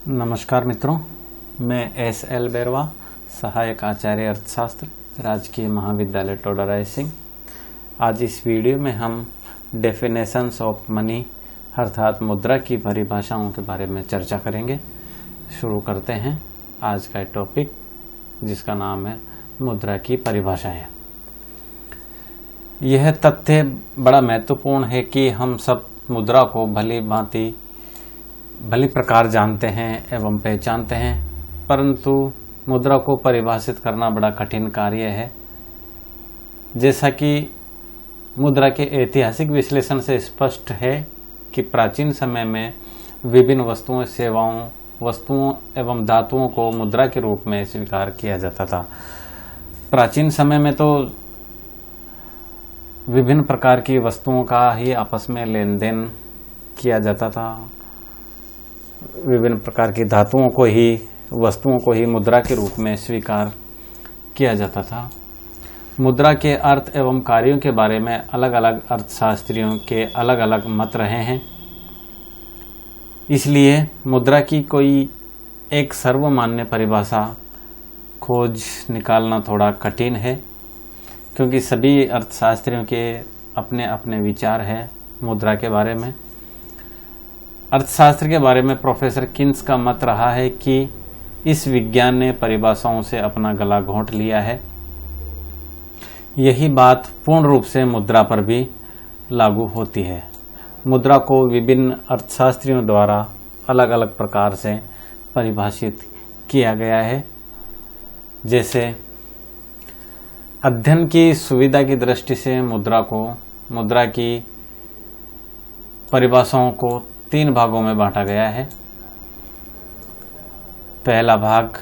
नमस्कार मित्रों, मैं एस.एल. बैरवा, सहायक आचार्य अर्थशास्त्र, राजकीय महाविद्यालय टोडा रायसिंह। आज इस वीडियो में हम डेफिनेशंस ऑफ मनी अर्थात मुद्रा की परिभाषाओं के बारे में चर्चा करेंगे। शुरू करते हैं आज का टॉपिक, जिसका नाम है मुद्रा की परिभाषाएं। यह तथ्य बड़ा महत्वपूर्ण है कि हम सब मुद्रा को भली प्रकार जानते हैं एवं पहचानते हैं, परंतु मुद्रा को परिभाषित करना बड़ा कठिन कार्य है। जैसा कि मुद्रा के ऐतिहासिक विश्लेषण से स्पष्ट है कि प्राचीन समय में विभिन्न वस्तुओं, सेवाओं, वस्तुओं एवं धातुओं को मुद्रा के रूप में स्वीकार किया जाता था। प्राचीन समय में तो विभिन्न प्रकार की वस्तुओं का ही आपस में लेन देन किया जाता था। विभिन्न प्रकार की धातुओं को ही, वस्तुओं को ही मुद्रा के रूप में स्वीकार किया जाता था। मुद्रा के अर्थ एवं कार्यों के बारे में अलग अलग अर्थशास्त्रियों के अलग अलग मत रहे हैं। इसलिए मुद्रा की कोई एक सर्वमान्य परिभाषा खोज निकालना थोड़ा कठिन है, क्योंकि सभी अर्थशास्त्रियों के अपने अपने विचार हैं मुद्रा के बारे में। अर्थशास्त्र के बारे में प्रोफेसर किन्स का मत रहा है कि इस विज्ञान ने परिभाषाओं से अपना गला घोंट लिया है। यही बात पूर्ण रूप से मुद्रा पर भी लागू होती है। मुद्रा को विभिन्न अर्थशास्त्रियों द्वारा अलग अलग प्रकार से परिभाषित किया गया है। जैसे अध्ययन की सुविधा की दृष्टि से मुद्रा की परिभाषाओं को 3 भागों में बांटा गया है। पहला भाग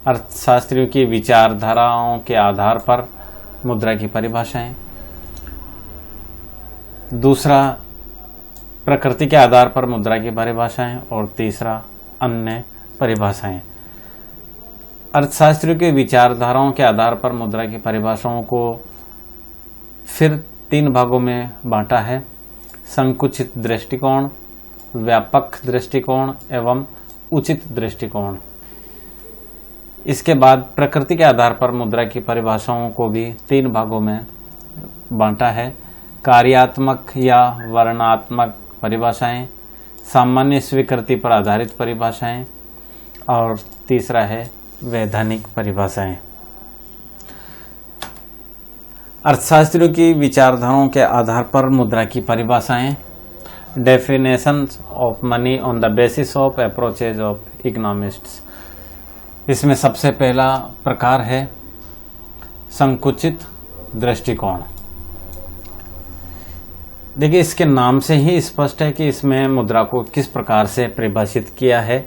अर्थशास्त्रियों की विचारधाराओं के आधार पर मुद्रा की परिभाषाएं, दूसरा प्रकृति के आधार पर मुद्रा की परिभाषाएं और तीसरा अन्य परिभाषाएं। अर्थशास्त्रियों की विचारधाराओं के आधार पर मुद्रा की परिभाषाओं को फिर 3 भागों में बांटा है: संकुचित दृष्टिकोण, व्यापक दृष्टिकोण एवं उचित दृष्टिकोण। इसके बाद प्रकृति के आधार पर मुद्रा की परिभाषाओं को भी 3 भागों में बांटा है: कार्यात्मक या वर्णनात्मक परिभाषाएं, सामान्य स्वीकृति पर आधारित परिभाषाएं और तीसरा है वैधानिक परिभाषाएं। अर्थशास्त्रियों की विचारधाराओं के आधार पर मुद्रा की परिभाषाएं, definitions of money on the basis of approaches of economists. इसमें सबसे पहला प्रकार है संकुचित दृष्टिकोण। देखिए, इसके नाम से ही स्पष्ट है कि इसमें मुद्रा को किस प्रकार से परिभाषित किया है।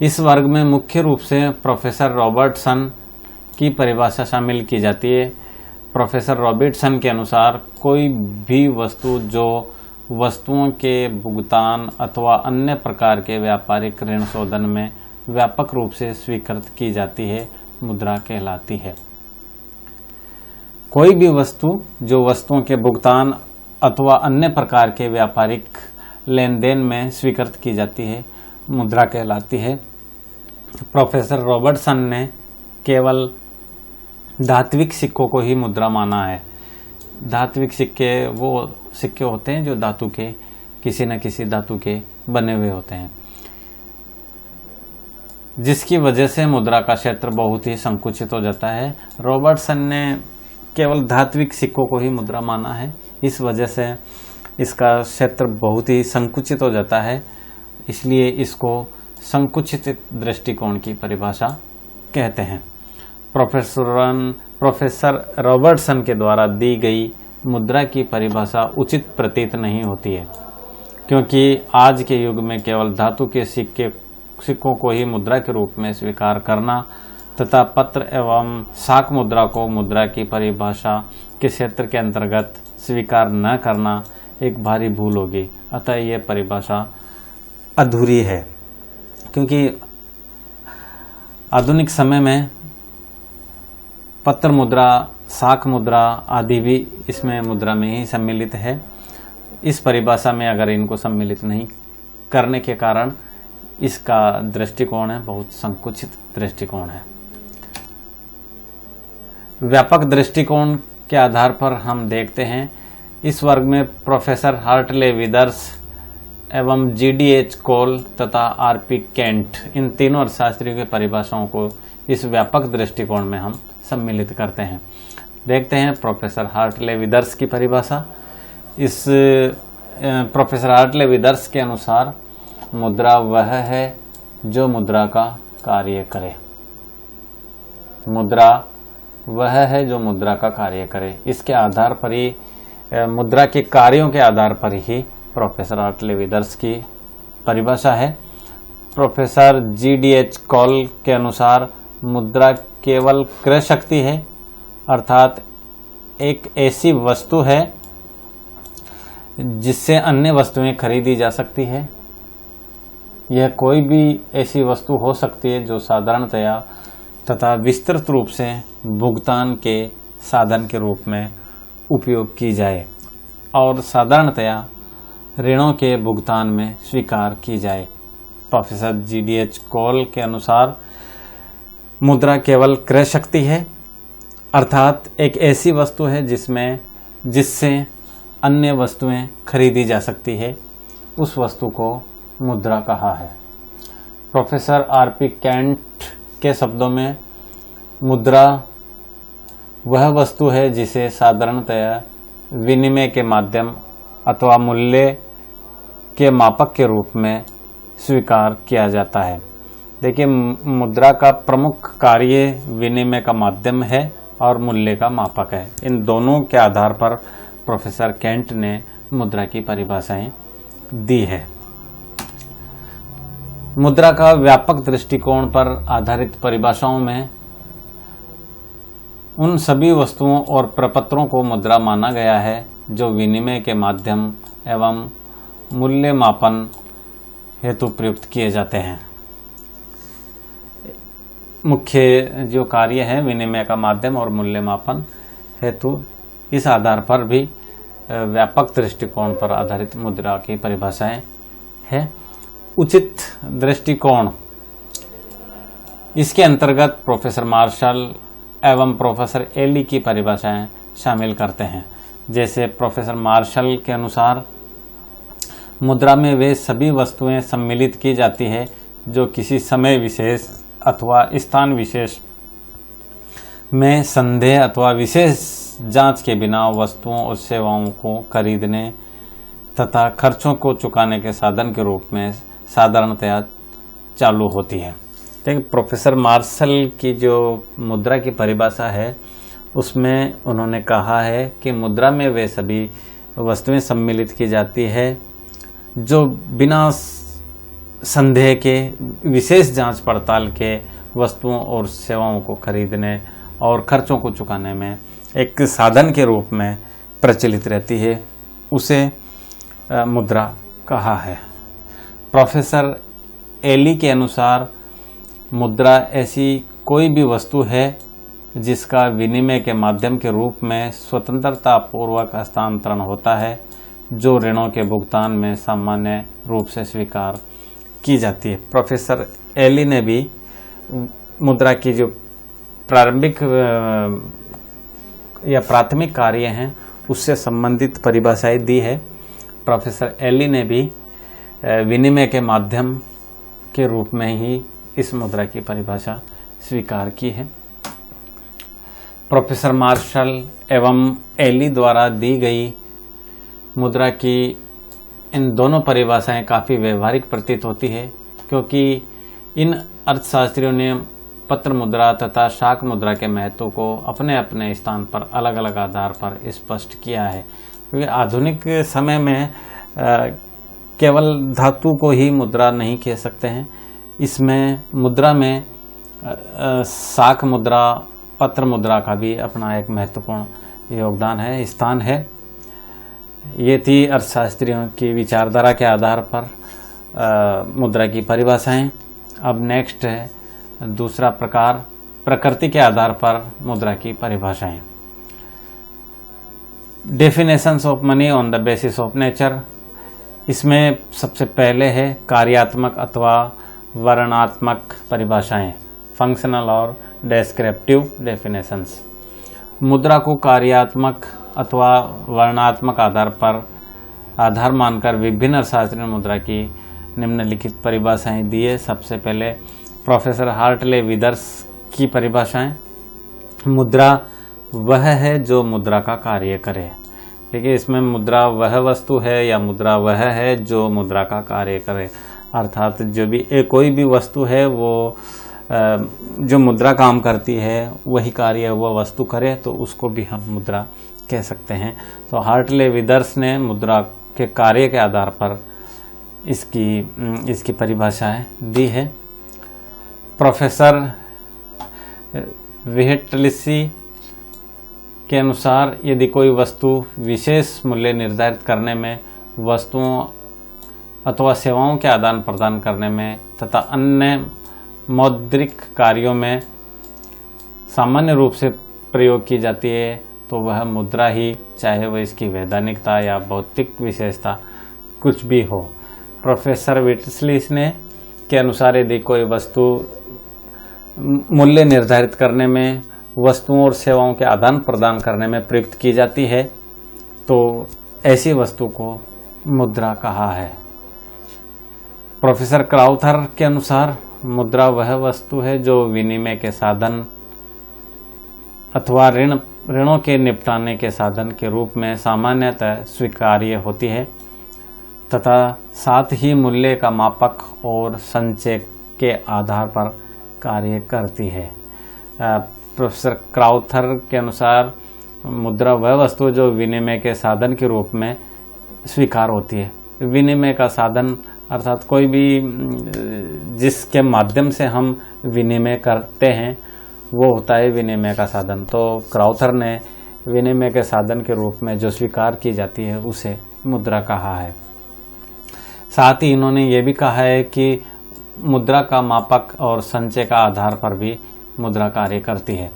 इस वर्ग में मुख्य रूप से प्रोफेसर रॉबर्टसन की परिभाषा शामिल की जाती है। प्रोफेसर रॉबर्टसन के अनुसार कोई भी वस्तु जो वस्तुओं के भुगतान अथवा अन्य प्रकार के व्यापारिक ऋण शोधन में व्यापक रूप से स्वीकृत की जाती है, मुद्रा कहलाती है। कोई भी वस्तु जो वस्तुओं के भुगतान अथवा अन्य प्रकार के व्यापारिक लेन देन में स्वीकृत की जाती है, मुद्रा कहलाती है। प्रोफेसर रॉबर्टसन ने केवल धात्विक सिक्कों को ही मुद्रा माना है। धात्विक सिक्के वो सिक्के होते हैं जो धातु के, किसी न किसी धातु के बने हुए होते हैं, जिसकी वजह से मुद्रा का क्षेत्र बहुत ही संकुचित हो जाता है। रॉबर्टसन ने केवल धात्विक सिक्कों को ही मुद्रा माना है, इस वजह से इसका क्षेत्र बहुत ही संकुचित हो जाता है, इसलिए इसको संकुचित दृष्टिकोण की परिभाषा कहते हैं। प्रोफेसर रॉबर्टसन के द्वारा दी गई मुद्रा की परिभाषा उचित प्रतीत नहीं होती है, क्योंकि आज के युग में केवल धातु के सिक्कों को ही मुद्रा के रूप में स्वीकार करना तथा पत्र एवं शाक मुद्रा को मुद्रा की परिभाषा के क्षेत्र के अंतर्गत स्वीकार न करना एक भारी भूल होगी। अतः यह परिभाषा अधूरी है, क्योंकि आधुनिक समय में पत्र मुद्रा, शाक मुद्रा आदि भी इसमें मुद्रा में ही सम्मिलित है। इस परिभाषा में अगर इनको सम्मिलित नहीं करने के कारण इसका दृष्टिकोण है बहुत संकुचित दृष्टिकोण है। व्यापक दृष्टिकोण के आधार पर हम देखते हैं इस वर्ग में प्रोफेसर हार्टले विदर्स एवं GDH कोल तथा RP केंट इन तीनों अर्थशास्त्रियों की परिभाषाओं को इस व्यापक दृष्टिकोण में हम सम्मिलित करते हैं। देखते हैं प्रोफेसर हार्टले विदर्स की परिभाषा। इस प्रोफेसर हार्टले विदर्स के अनुसार मुद्रा वह है जो मुद्रा का कार्य करे। मुद्रा वह है जो मुद्रा का कार्य करे। इसके आधार पर ही मुद्रा के कार्यों के आधार पर ही प्रोफेसर हार्टले विदर्स की परिभाषा है। प्रोफेसर GDH कॉल के अनुसार मुद्रा केवल क्रय शक्ति है, अर्थात एक ऐसी वस्तु है जिससे अन्य वस्तुएं खरीदी जा सकती है। यह कोई भी ऐसी वस्तु हो सकती है जो साधारणतया तथा विस्तृत रूप से भुगतान के साधन के रूप में उपयोग की जाए और साधारणतया ऋणों के भुगतान में स्वीकार की जाए। प्रोफेसर GDH कॉल के अनुसार मुद्रा केवल क्रय शक्ति है, अर्थात एक ऐसी वस्तु है जिससे अन्य वस्तुएं खरीदी जा सकती है, उस वस्तु को मुद्रा कहा है। प्रोफेसर RP केंट के शब्दों में मुद्रा वह वस्तु है जिसे साधारणतया विनिमय के माध्यम अथवा मूल्य के मापक के रूप में स्वीकार किया जाता है। देखिए, मुद्रा का प्रमुख कार्य विनिमय का माध्यम है और मूल्य का मापक है। इन दोनों के आधार पर प्रोफेसर केंट ने मुद्रा की परिभाषाएं दी है। मुद्रा का व्यापक दृष्टिकोण पर आधारित परिभाषाओं में उन सभी वस्तुओं और प्रपत्रों को मुद्रा माना गया है जो विनिमय के माध्यम एवं मूल्य मापन हेतु प्रयुक्त किए जाते हैं। मुख्य जो कार्य है विनिमय का माध्यम और मूल्य मापन हेतु, इस आधार पर भी व्यापक दृष्टिकोण पर आधारित मुद्रा की परिभाषाएं है। उचित दृष्टिकोण, इसके अंतर्गत प्रोफेसर मार्शल एवं प्रोफेसर एली की परिभाषाएं शामिल करते हैं। जैसे प्रोफेसर मार्शल के अनुसार मुद्रा में वे सभी वस्तुएं सम्मिलित की जाती है जो किसी समय विशेष अथवा स्थान विशेष में संदेह अथवा विशेष जांच के बिना वस्तुओं और सेवाओं को खरीदने तथा खर्चों को चुकाने के साधन के रूप में साधारणतया चालू होती है। देखिए, प्रोफेसर मार्शल की जो मुद्रा की परिभाषा है उसमें उन्होंने कहा है कि मुद्रा में वे सभी वस्तुएं सम्मिलित की जाती है जो बिना संदेह के विशेष जांच पड़ताल के वस्तुओं और सेवाओं को खरीदने और खर्चों को चुकाने में एक साधन के रूप में प्रचलित रहती है, उसे मुद्रा कहा है। प्रोफेसर एली के अनुसार मुद्रा ऐसी कोई भी वस्तु है जिसका विनिमय के माध्यम के रूप में स्वतंत्रता पूर्वक हस्तांतरण होता है, जो ऋणों के भुगतान में सामान्य रूप से स्वीकार की जाती है। प्रोफेसर एली ने भी मुद्रा की जो प्रारंभिक या प्राथमिक कार्य हैं उससे संबंधित परिभाषाएं दी है। प्रोफेसर एली ने भी विनिमय के माध्यम के रूप में ही इस मुद्रा की परिभाषा स्वीकार की है। प्रोफेसर मार्शल एवं एली द्वारा दी गई मुद्रा की इन दोनों परिभाषाएं काफ़ी व्यवहारिक प्रतीत होती है, क्योंकि इन अर्थशास्त्रियों ने पत्र मुद्रा तथा शाक मुद्रा के महत्व को अपने अपने स्थान पर अलग अलग आधार पर स्पष्ट किया है। क्योंकि आधुनिक समय में केवल धातु को ही मुद्रा नहीं कह सकते हैं। इसमें मुद्रा में शाक मुद्रा, पत्र मुद्रा का भी अपना एक महत्वपूर्ण योगदान है, स्थान है। ये थी अर्थशास्त्रियों की विचारधारा के आधार पर मुद्रा की परिभाषाएं। अब नेक्स्ट है दूसरा प्रकार, प्रकृति के आधार पर मुद्रा की परिभाषाएं। Definitions of money on the basis of nature. इसमें सबसे पहले है कार्यात्मक अथवा वर्णनात्मक परिभाषाएं, फंक्शनल और डेस्क्रिप्टिव डेफिनेशंस। मुद्रा को कार्यात्मक अथवा वर्णनात्मक आधार मानकर विभिन्न अर्थशास्त्रीय मुद्रा की निम्नलिखित परिभाषाएं दी है। सबसे पहले प्रोफेसर हार्टले विदर्स की परिभाषाएं। मुद्रा वह है जो मुद्रा का कार्य करे। देखिए, इसमें मुद्रा वह वस्तु है या मुद्रा वह है जो मुद्रा का कार्य करे, अर्थात जो भी कोई भी वस्तु है वो जो मुद्रा काम करती है वही कार्य वह वस्तु करे, तो उसको भी हम मुद्रा कह सकते हैं। तो हार्टले विदर्स ने मुद्रा के कार्य के आधार पर इसकी परिभाषाएं दी है। प्रोफेसर विहेटलिसी के अनुसार यदि कोई वस्तु विशेष मूल्य निर्धारित करने में, वस्तुओं अथवा सेवाओं के आदान प्रदान करने में तथा अन्य मौद्रिक कार्यों में सामान्य रूप से प्रयोग की जाती है, तो वह मुद्रा ही, चाहे वह इसकी वैधानिकता या भौतिक विशेषता कुछ भी हो। प्रोफेसर विटस्लिस ने के अनुसार यदि कोई वस्तु मूल्य निर्धारित करने में, वस्तुओं और सेवाओं के आदान प्रदान करने में प्रयुक्त की जाती है, तो ऐसी वस्तु को मुद्रा कहा है। प्रोफेसर क्राउथर के अनुसार मुद्रा वह वस्तु है जो विनिमय के साधन अथवा ऋणों के निपटाने के साधन के रूप में सामान्यतः स्वीकार्य होती है तथा साथ ही मूल्य का मापक और संचय के आधार पर कार्य करती है। प्रोफेसर क्राउथर के अनुसार मुद्रा वह वस्तु जो विनिमय के साधन के रूप में स्वीकार होती है। विनिमय का साधन अर्थात कोई भी जिसके माध्यम से हम विनिमय करते हैं वो होता है विनिमय का साधन। तो क्राउथर ने विनिमय के साधन के रूप में जो स्वीकार की जाती है उसे मुद्रा कहा है। साथ ही इन्होंने ये भी कहा है कि मुद्रा का मापक और संचय का आधार पर भी मुद्रा कार्य करती है।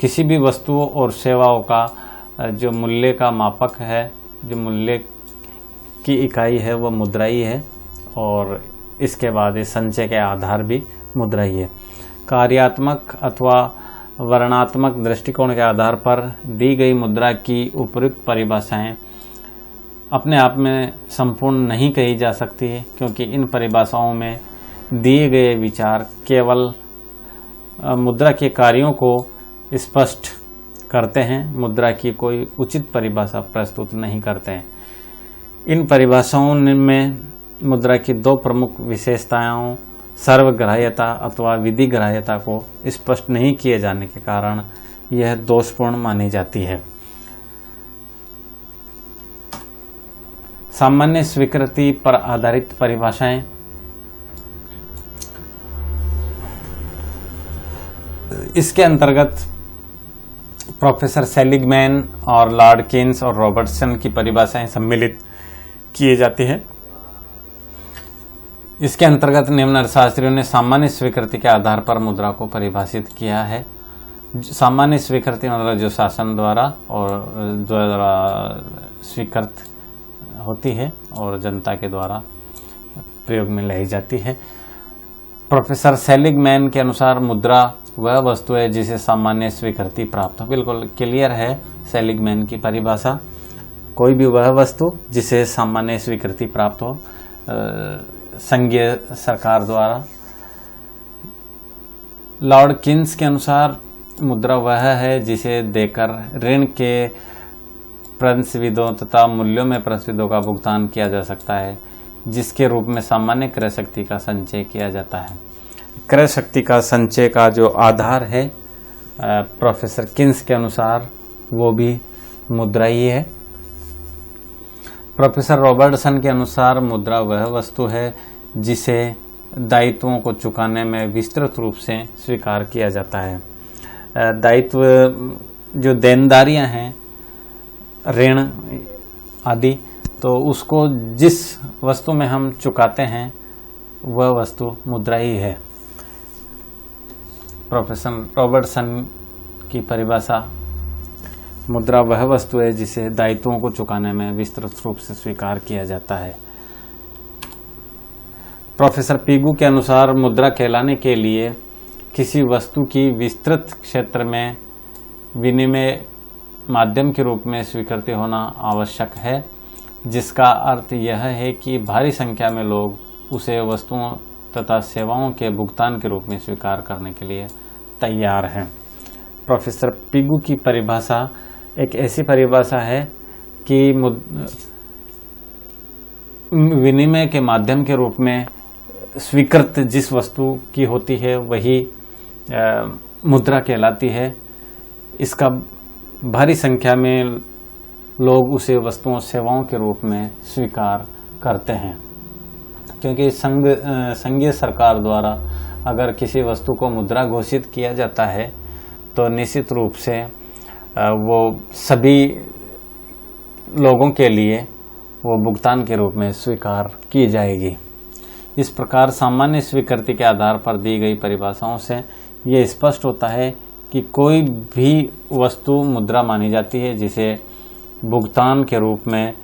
किसी भी वस्तुओं और सेवाओं का जो मूल्य का मापक है, जो मूल्य की इकाई है, वह मुद्रा ही है, और इसके बाद इस संचय के आधार भी मुद्रा ही है। कार्यात्मक अथवा वर्णनात्मक दृष्टिकोण के आधार पर दी गई मुद्रा की उपयुक्त परिभाषाएं अपने आप में संपूर्ण नहीं कही जा सकती है, क्योंकि इन परिभाषाओं में दिए गए विचार केवल मुद्रा के कार्यों को स्पष्ट करते हैं, मुद्रा की कोई उचित परिभाषा प्रस्तुत नहीं करते हैं। इन परिभाषाओं में मुद्रा की दो प्रमुख विशेषताओं सर्वग्राह्यता अथवा विधिग्राह्यता को स्पष्ट नहीं किए जाने के कारण यह दोषपूर्ण मानी जाती है। सामान्य स्वीकृति पर आधारित परिभाषाएं। इसके अंतर्गत प्रोफेसर सेलिगमैन और लॉर्ड कीन्स और रॉबर्टसन की परिभाषाएं सम्मिलित किए जाती है। इसके अंतर्गत निम्न अर्थशास्त्रियों ने सामान्य स्वीकृति के आधार पर मुद्रा को परिभाषित किया है। सामान्य स्वीकृति मतलब जो शासन द्वारा और द्वारा स्वीकृत होती है और जनता के द्वारा प्रयोग में लाई जाती है। प्रोफेसर सेलिगमैन के अनुसार मुद्रा वह वस्तु है जिसे सामान्य स्वीकृति प्राप्त हो। बिल्कुल क्लियर है सेलिगमैन की परिभाषा, कोई भी वह वस्तु जिसे सामान्य स्वीकृति प्राप्त हो संघीय सरकार द्वारा। लॉर्ड कीन्स के अनुसार मुद्रा वह है जिसे देकर ऋण के प्रस्विदों तथा मूल्यों में प्रस्विदों का भुगतान किया जा सकता है, जिसके रूप में सामान्य क्रय शक्ति का संचय किया जाता है। क्रय शक्ति का संचय का जो आधार है प्रोफेसर कीन्स के अनुसार वो भी मुद्रा ही है। प्रोफेसर रॉबर्टसन के अनुसार मुद्रा वह वस्तु है जिसे दायित्वों को चुकाने में विस्तृत रूप से स्वीकार किया जाता है। दायित्व जो देनदारियां हैं, ऋण आदि, तो उसको जिस वस्तु में हम चुकाते हैं वह वस्तु मुद्रा ही है। प्रोफेसर रॉबर्टसन की परिभाषा मुद्रा वह वस्तु है जिसे दायित्वों को चुकाने में विस्तृत रूप से स्वीकार किया जाता है। प्रोफेसर पीगू के अनुसार मुद्रा कहलाने के लिए किसी वस्तु की विस्तृत क्षेत्र में विनिमय माध्यम के रूप में स्वीकृति होना आवश्यक है, जिसका अर्थ यह है कि भारी संख्या में लोग उसे वस्तुओं तथा सेवाओं के भुगतान के रूप में स्वीकार करने के लिए तैयार हैं। प्रोफेसर पीगू की परिभाषा एक ऐसी परिभाषा है कि विनिमय के माध्यम के रूप में स्वीकृत जिस वस्तु की होती है वही मुद्रा कहलाती है। इसका भारी संख्या में लोग उसे वस्तुओं सेवाओं के रूप में स्वीकार करते हैं, क्योंकि संघीय सरकार द्वारा अगर किसी वस्तु को मुद्रा घोषित किया जाता है तो निश्चित रूप से वो सभी लोगों के लिए वो भुगतान के रूप में स्वीकार की जाएगी। इस प्रकार सामान्य स्वीकृति के आधार पर दी गई परिभाषाओं से ये स्पष्ट होता है कि कोई भी वस्तु मुद्रा मानी जाती है जिसे भुगतान के रूप में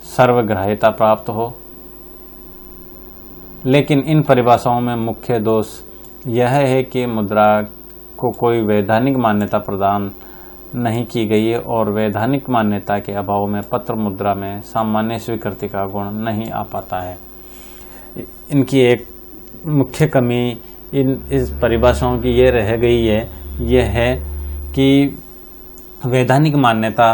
सर्वग्राह्यता प्राप्त हो। लेकिन इन परिभाषाओं में मुख्य दोष यह है कि मुद्रा को कोई वैधानिक मान्यता प्रदान नहीं की गई है और वैधानिक मान्यता के अभाव में पत्र मुद्रा में सामान्य स्वीकृति का गुण नहीं आ पाता है। इनकी एक मुख्य कमी इस परिभाषाओं की ये रह गई है, यह है कि वैधानिक मान्यता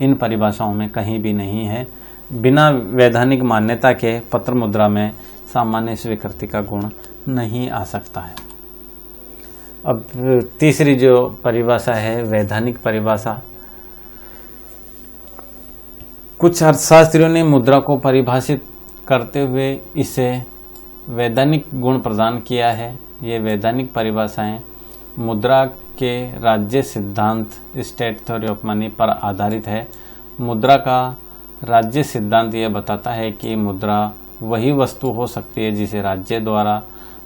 इन परिभाषाओं में कहीं भी नहीं है। बिना वैधानिक मान्यता के पत्र मुद्रा में सामान्य स्वीकृति का गुण नहीं आ सकता है। अब तीसरी जो परिभाषा है वैधानिक परिभाषा, कुछ अर्थशास्त्रियों ने मुद्रा को परिभाषित करते हुए इसे वैधानिक गुण प्रदान किया है। ये वैधानिक परिभाषाएं मुद्रा के राज्य सिद्धांत स्टेट थ्योरी ऑफ मनी पर आधारित है। मुद्रा का राज्य सिद्धांत यह बताता है कि मुद्रा वही वस्तु हो सकती है जिसे राज्य द्वारा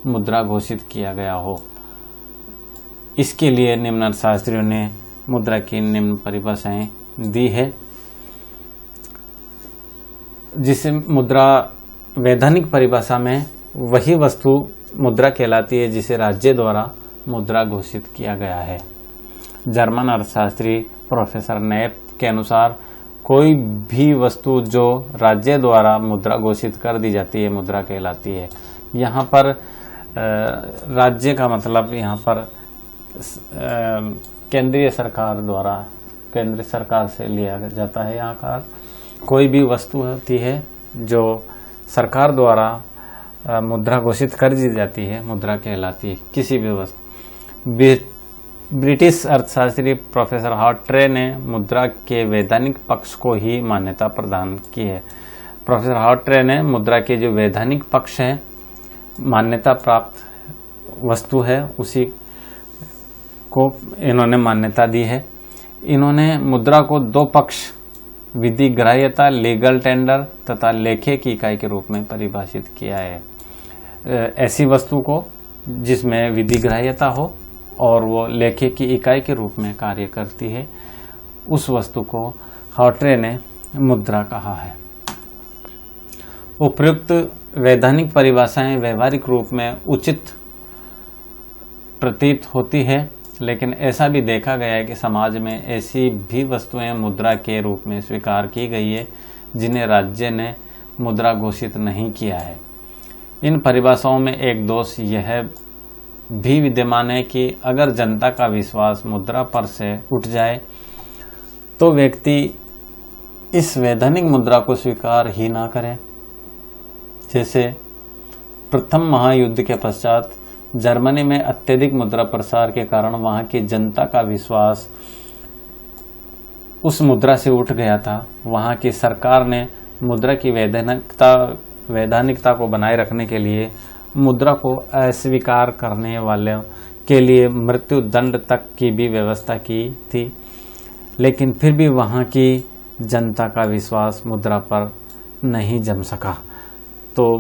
मुद्रा घोषित किया गया हो। इसके लिए निम्न अर्थशास्त्रियों ने मुद्रा की निम्न परिभाषाएं दी है, जिसे मुद्रा वैधानिक परिभाषा में वही वस्तु मुद्रा कहलाती है जिसे राज्य द्वारा मुद्रा घोषित किया गया है। जर्मन अर्थशास्त्री प्रोफेसर नैप के अनुसार कोई भी वस्तु जो राज्य द्वारा मुद्रा घोषित कर दी जाती है मुद्रा कहलाती है। यहाँ पर राज्य का मतलब यहाँ पर केंद्रीय सरकार द्वारा, केंद्र सरकार से लिया जाता है। यहाँ का कोई भी वस्तु होती है जो सरकार द्वारा मुद्रा घोषित कर दी जाती है मुद्रा कहलाती है किसी भी वस्तु। ब्रिटिश अर्थशास्त्री प्रोफेसर हार्ट्रे ने मुद्रा के वैधानिक पक्ष को ही मान्यता प्रदान की है। प्रोफेसर हार्ट्रे ने मुद्रा के जो वैधानिक पक्ष है, मान्यता प्राप्त वस्तु है, उसी को इन्होंने मान्यता दी है। इन्होंने मुद्रा को दो पक्ष, विधि ग्राह्यता लीगल टेंडर तथा लेखे की इकाई के रूप में परिभाषित किया है। ऐसी वस्तु को जिसमें विधि ग्राह्यता हो और वो लेखे की इकाई के रूप में कार्य करती है, उस वस्तु को हार्ट्रे ने मुद्रा कहा है। उपयुक्त वैधानिक परिभाषाएं व्यवहारिक रूप में उचित प्रतीत होती है, लेकिन ऐसा भी देखा गया है कि समाज में ऐसी भी वस्तुएं मुद्रा के रूप में स्वीकार की गई है जिन्हें राज्य ने मुद्रा घोषित नहीं किया है। इन परिभाषाओं में एक दोष यह भी विद्यमान है कि अगर जनता का विश्वास मुद्रा पर से उठ जाए तो व्यक्ति इस वैधानिक मुद्रा को स्वीकार ही ना करे। जैसे प्रथम महायुद्ध के पश्चात जर्मनी में अत्यधिक मुद्रा प्रसार के कारण वहां की जनता का विश्वास उस मुद्रा से उठ गया था। वहां की सरकार ने मुद्रा की वैधानिकता को बनाए रखने के लिए मुद्रा को अस्वीकार करने वालों के लिए मृत्यु दंड तक की भी व्यवस्था की थी, लेकिन फिर भी वहां की जनता का विश्वास मुद्रा पर नहीं जम सका। तो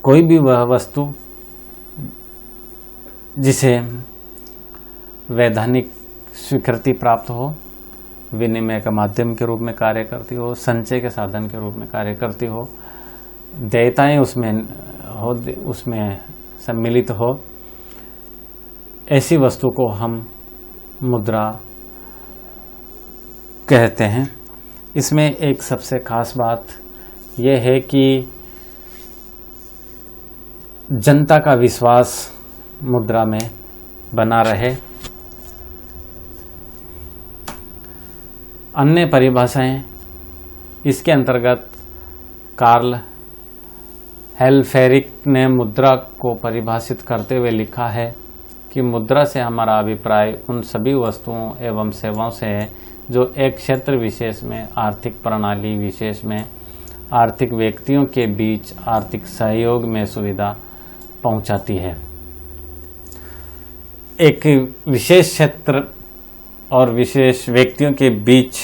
कोई भी वह वस्तु जिसे वैधानिक स्वीकृति प्राप्त हो, विनिमय का माध्यम के रूप में कार्य करती हो, संचय के साधन के रूप में कार्य करती हो, देयताएं उसमें हो, उसमें सम्मिलित हो, ऐसी वस्तु को हम मुद्रा कहते हैं। इसमें एक सबसे खास बात यह है कि जनता का विश्वास मुद्रा में बना रहे। अन्य परिभाषाएं इसके अंतर्गत कार्ल हेलफेरिक ने मुद्रा को परिभाषित करते हुए लिखा है कि मुद्रा से हमारा अभिप्राय उन सभी वस्तुओं एवं सेवाओं से है जो एक क्षेत्र विशेष में, आर्थिक प्रणाली विशेष में, आर्थिक व्यक्तियों के बीच आर्थिक सहयोग में सुविधा पहुंचाती है। एक विशेष क्षेत्र और विशेष व्यक्तियों के बीच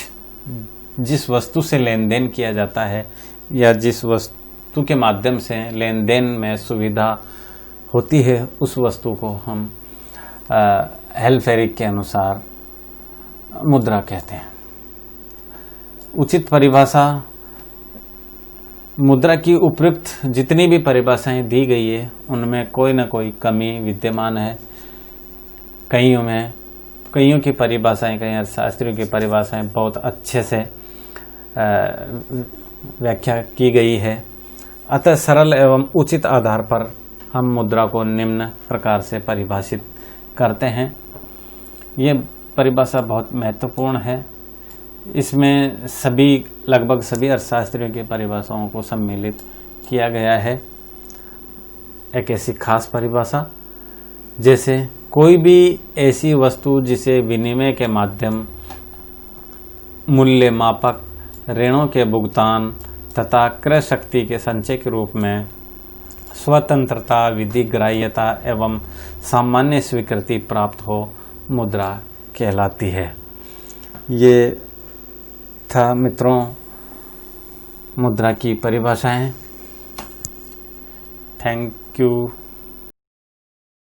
जिस वस्तु से लेन देन किया जाता है या जिस वस्तु के माध्यम से लेन देन में सुविधा होती है, उस वस्तु को हम हेलफेरिक के अनुसार मुद्रा कहते हैं। उचित परिभाषा मुद्रा की उपयुक्त जितनी भी परिभाषाएं दी गई है उनमें कोई न कोई कमी विद्यमान है। कईयों की परिभाषाएं, कई अर्थशास्त्रियों की परिभाषाएं बहुत अच्छे से व्याख्या की गई है। अतः सरल एवं उचित आधार पर हम मुद्रा को निम्न प्रकार से परिभाषित करते हैं। ये परिभाषा बहुत महत्वपूर्ण है। इसमें लगभग सभी अर्थशास्त्रियों की परिभाषाओं को सम्मिलित किया गया है। एक ऐसी खास परिभाषा जैसे कोई भी ऐसी वस्तु जिसे विनिमय के माध्यम, मूल्य मापक, ऋणों के भुगतान तथा क्रय शक्ति के संचय के रूप में स्वतंत्रता, विधिग्राह्यता एवं सामान्य स्वीकृति प्राप्त हो, मुद्रा कहलाती है। ये था मित्रों मुद्रा की परिभाषाएं। Thank you.